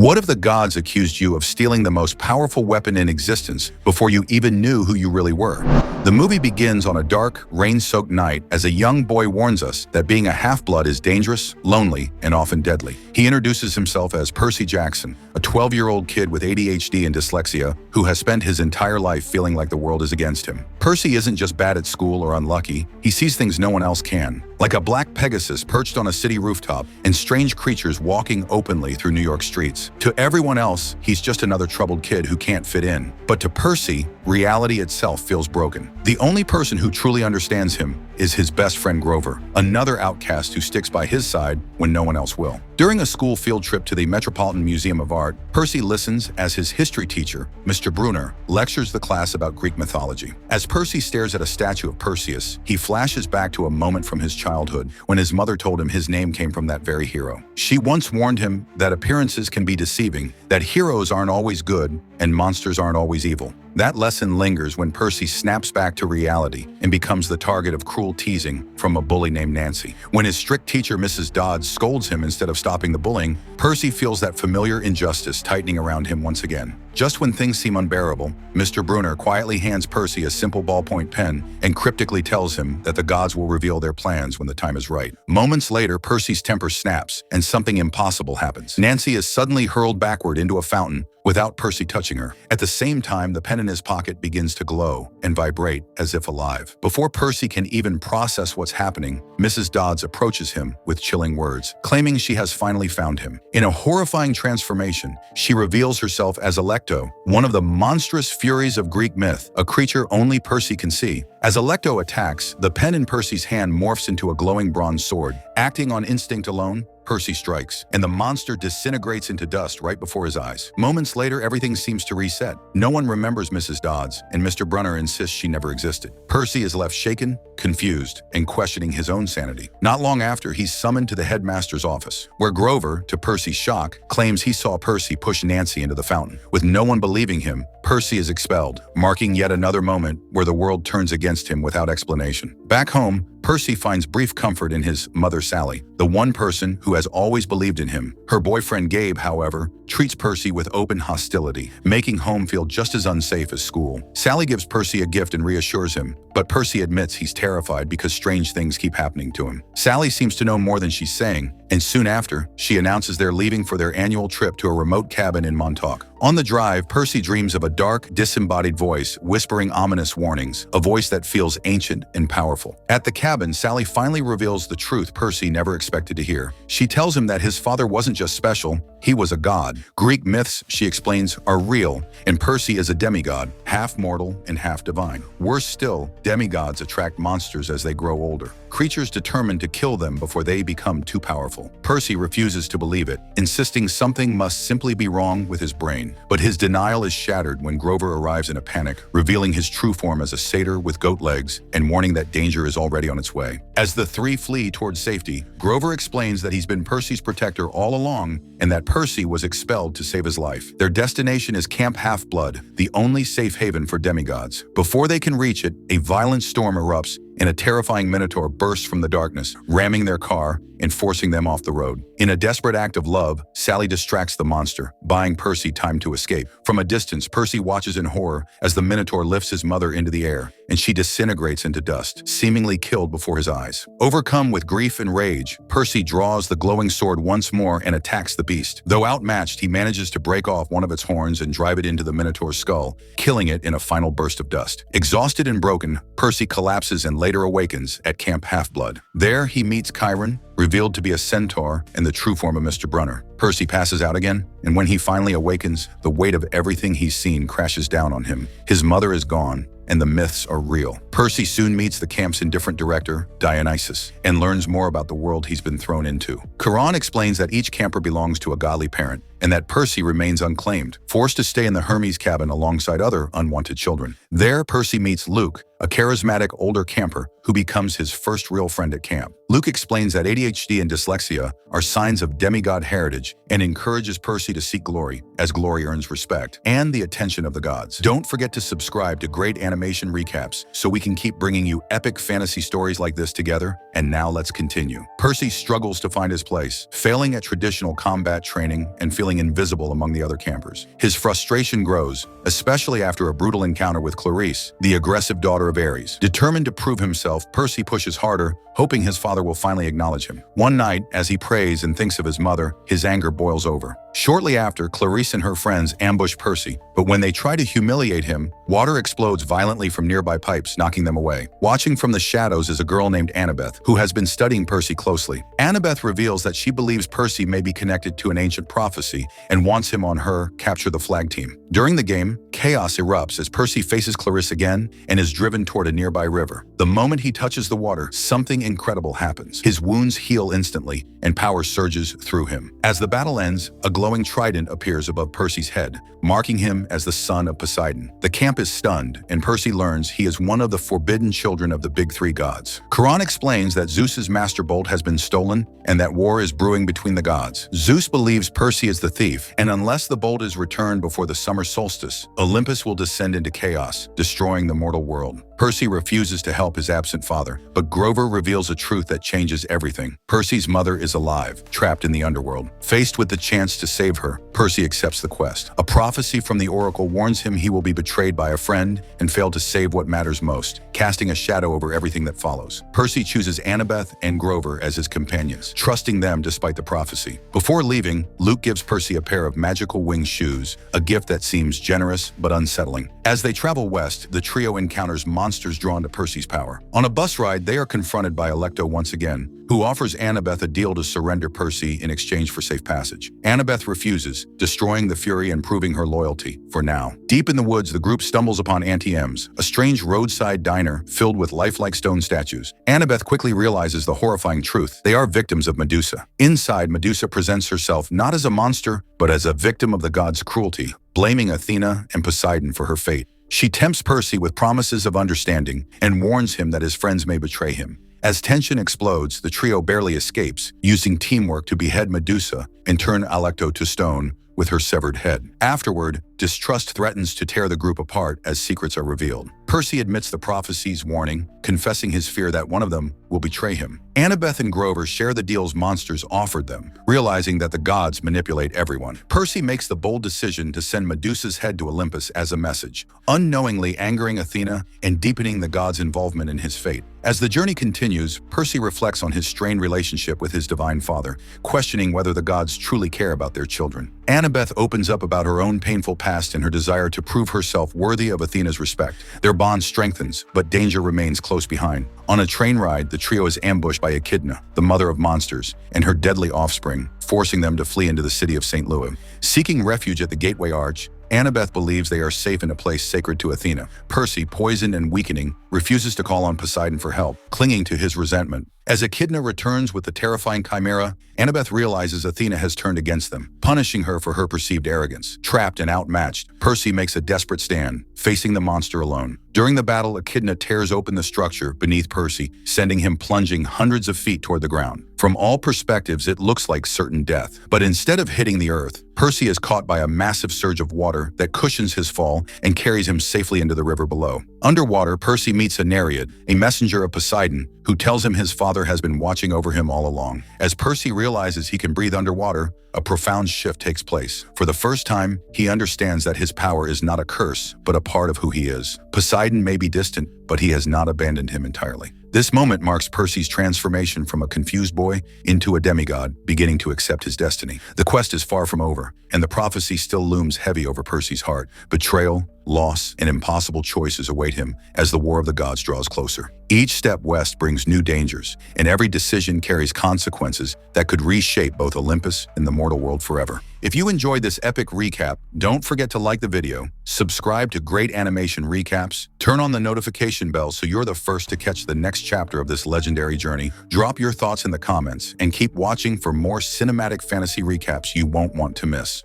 What if the gods accused you of stealing the most powerful weapon in existence before you even knew who you really were? The movie begins on a dark, rain-soaked night as a young boy warns us that being a half-blood is dangerous, lonely, and often deadly. He introduces himself as Percy Jackson, a 12-year-old kid with ADHD and dyslexia who has spent his entire life feeling like the world is against him. Percy isn't just bad at school or unlucky, he sees things no one else can. Like a black Pegasus perched on a city rooftop and strange creatures walking openly through New York streets. To everyone else, he's just another troubled kid who can't fit in. But to Percy, reality itself feels broken. The only person who truly understands him is his best friend Grover, another outcast who sticks by his side when no one else will. During a school field trip to the Metropolitan Museum of Art, Percy listens as his history teacher, Mr. Brunner, lectures the class about Greek mythology. As Percy stares at a statue of Perseus, he flashes back to a moment from his childhood when his mother told him his name came from that very hero. She once warned him that appearances can be deceiving, that heroes aren't always good and monsters aren't always evil. That lesson lingers when Percy snaps back to reality and becomes the target of cruel teasing from a bully named Nancy. When his strict teacher, Mrs. Dodds, scolds him instead of stopping the bullying, Percy feels that familiar injustice tightening around him once again. Just when things seem unbearable, Mr. Brunner quietly hands Percy a simple ballpoint pen and cryptically tells him that the gods will reveal their plans when the time is right. Moments later, Percy's temper snaps and something impossible happens. Nancy is suddenly hurled backward into a fountain without Percy touching her. At the same time, the pen in his pocket begins to glow and vibrate as if alive. Before Percy can even process what's happening, Mrs. Dodds approaches him with chilling words, claiming she has finally found him. In a horrifying transformation, she reveals herself as Alecto, one of the monstrous furies of Greek myth, a creature only Percy can see. As Alecto attacks, the pen in Percy's hand morphs into a glowing bronze sword. Acting on instinct alone, Percy strikes, and the monster disintegrates into dust right before his eyes. Moments later, everything seems to reset. No one remembers Mrs. Dodds, and Mr. Brunner insists she never existed. Percy is left shaken, confused, and questioning his own sanity. Not long after, he's summoned to the headmaster's office, where Grover, to Percy's shock, claims he saw Percy push Nancy into the fountain. With no one believing him, Percy is expelled, marking yet another moment where the world turns against him without explanation. Back home, Percy finds brief comfort in his mother Sally, the one person who has always believed in him. Her boyfriend Gabe, however, treats Percy with open hostility, making home feel just as unsafe as school. Sally gives Percy a gift and reassures him, but Percy admits he's terrified because strange things keep happening to him. Sally seems to know more than she's saying, and soon after, she announces they're leaving for their annual trip to a remote cabin in Montauk. On the drive, Percy dreams of a dark, disembodied voice whispering ominous warnings, a voice that feels ancient and powerful. At the cabin, Sally finally reveals the truth Percy never expected to hear. She tells him that his father wasn't just special, he was a god. Greek myths, she explains, are real, and Percy is a demigod, half mortal and half divine. Worse still, demigods attract monsters as they grow older, creatures determined to kill them before they become too powerful. Percy refuses to believe it, insisting something must simply be wrong with his brain. But his denial is shattered when Grover arrives in a panic, revealing his true form as a satyr with goat legs and warning that danger is already on its way. As the three flee towards safety, Grover explains that he's been Percy's protector all along and that Percy was expelled to save his life. Their destination is Camp Half-Blood, the only safe haven for demigods. Before they can reach it, a violent storm erupts and a terrifying minotaur bursts from the darkness, ramming their car and forcing them off the road. In a desperate act of love, Sally distracts the monster, buying Percy time to escape. From a distance, Percy watches in horror as the minotaur lifts his mother into the air, and she disintegrates into dust, seemingly killed before his eyes. Overcome with grief and rage, Percy draws the glowing sword once more and attacks the beast. Though outmatched, he manages to break off one of its horns and drive it into the minotaur's skull, killing it in a final burst of dust. Exhausted and broken, Percy collapses and later awakens at Camp Half-Blood. There, he meets Chiron, revealed to be a centaur and the true form of Mr. Brunner. Percy passes out again, and when he finally awakens, the weight of everything he's seen crashes down on him. His mother is gone, and the myths are real. Percy soon meets the camp's indifferent director, Dionysus, and learns more about the world he's been thrown into. Chiron explains that each camper belongs to a godly parent, and that Percy remains unclaimed, forced to stay in the Hermes cabin alongside other unwanted children. There, Percy meets Luke, a charismatic older camper who becomes his first real friend at camp. Luke explains that ADHD and dyslexia are signs of demigod heritage and encourages Percy to seek glory, as glory earns respect and the attention of the gods. Don't forget to subscribe to great animation recaps so we can keep bringing you epic fantasy stories like this together. And now let's continue. Percy struggles to find his place, failing at traditional combat training and feeling invisible among the other campers. His frustration grows, especially after a brutal encounter with Clarice, the aggressive daughter of Ares. Determined to prove himself, Percy pushes harder, hoping his father will finally acknowledge him. One night, as he prays and thinks of his mother, his anger boils over. Shortly after, Clarice and her friends ambush Percy, but when they try to humiliate him, water explodes violently from nearby pipes, knocking them away. Watching from the shadows is a girl named Annabeth, who has been studying Percy closely. Annabeth reveals that she believes Percy may be connected to an ancient prophecy and wants him on her Capture the Flag team. During the game, chaos erupts as Percy faces Clarice again and is driven toward a nearby river. The moment he touches the water, something incredible happens. His wounds heal instantly, and power surges through him. As the battle ends, a glowing trident appears above Percy's head, marking him as the son of Poseidon. The camp is stunned, and Percy learns he is one of the forbidden children of the big three gods. Quran explains that Zeus's master bolt has been stolen and that war is brewing between the gods. Zeus believes Percy is the thief, and unless the bolt is returned before the summer solstice, Olympus will descend into chaos, destroying the mortal world. Percy refuses to help his absent father, but Grover reveals a truth that changes everything. Percy's mother is alive, trapped in the underworld. Faced with the chance to save her, Percy accepts the quest. A prophecy from the oracle warns him he will be betrayed by a friend and fail to save what matters most, casting a shadow over everything that follows. Percy chooses Annabeth and Grover as his companions, trusting them despite the prophecy. Before leaving, Luke gives Percy a pair of magical winged shoes, a gift that seems generous but unsettling. As they travel west, the trio encounters monsters drawn to Percy's power. On a bus ride, they are confronted by Alecto once again, who offers Annabeth a deal to surrender Percy in exchange for safe passage. Annabeth refuses, destroying the Fury and proving her loyalty, for now. Deep in the woods, the group stumbles upon Auntie M's, a strange roadside diner filled with lifelike stone statues. Annabeth quickly realizes the horrifying truth. They are victims of Medusa. Inside, Medusa presents herself not as a monster, but as a victim of the gods' cruelty, blaming Athena and Poseidon for her fate. She tempts Percy with promises of understanding and warns him that his friends may betray him. As tension explodes, the trio barely escapes, using teamwork to behead Medusa and turn Alecto to stone with her severed head. Afterward, distrust threatens to tear the group apart as secrets are revealed. Percy admits the prophecy's warning, confessing his fear that one of them will betray him. Annabeth and Grover share the deal's monsters offered them, realizing that the gods manipulate everyone. Percy makes the bold decision to send Medusa's head to Olympus as a message, unknowingly angering Athena and deepening the gods' involvement in his fate. As the journey continues, Percy reflects on his strained relationship with his divine father, questioning whether the gods truly care about their children. Annabeth opens up about her own painful past and her desire to prove herself worthy of Athena's respect. Their bond strengthens, but danger remains close behind. On a train ride, the trio is ambushed by Echidna, the mother of monsters, and her deadly offspring, forcing them to flee into the city of St. Louis. Seeking refuge at the Gateway Arch, Annabeth believes they are safe in a place sacred to Athena. Percy, poisoned and weakening, refuses to call on Poseidon for help, clinging to his resentment. As Echidna returns with the terrifying chimera, Annabeth realizes Athena has turned against them, punishing her for her perceived arrogance. Trapped and outmatched, Percy makes a desperate stand, facing the monster alone. During the battle, Echidna tears open the structure beneath Percy, sending him plunging hundreds of feet toward the ground. From all perspectives, it looks like certain death. But instead of hitting the earth, Percy is caught by a massive surge of water that cushions his fall and carries him safely into the river below. Underwater, Percy meets a Nereid, a messenger of Poseidon, who tells him his father has been watching over him all along. As Percy realizes he can breathe underwater, a profound shift takes place. For the first time, he understands that his power is not a curse, but a part of who he is. Poseidon may be distant, but he has not abandoned him entirely. This moment marks Percy's transformation from a confused boy into a demigod, beginning to accept his destiny. The quest is far from over, and the prophecy still looms heavy over Percy's heart. Betrayal, loss, and impossible choices await him as the war of the gods draws closer. Each step west brings new dangers, and every decision carries consequences that could reshape both Olympus and the mortal world forever. If you enjoyed this epic recap, don't forget to like the video, subscribe to great animation recaps, turn on the notification bell so you're the first to catch the next chapter of this legendary journey. Drop your thoughts in the comments and keep watching for more cinematic fantasy recaps you won't want to miss.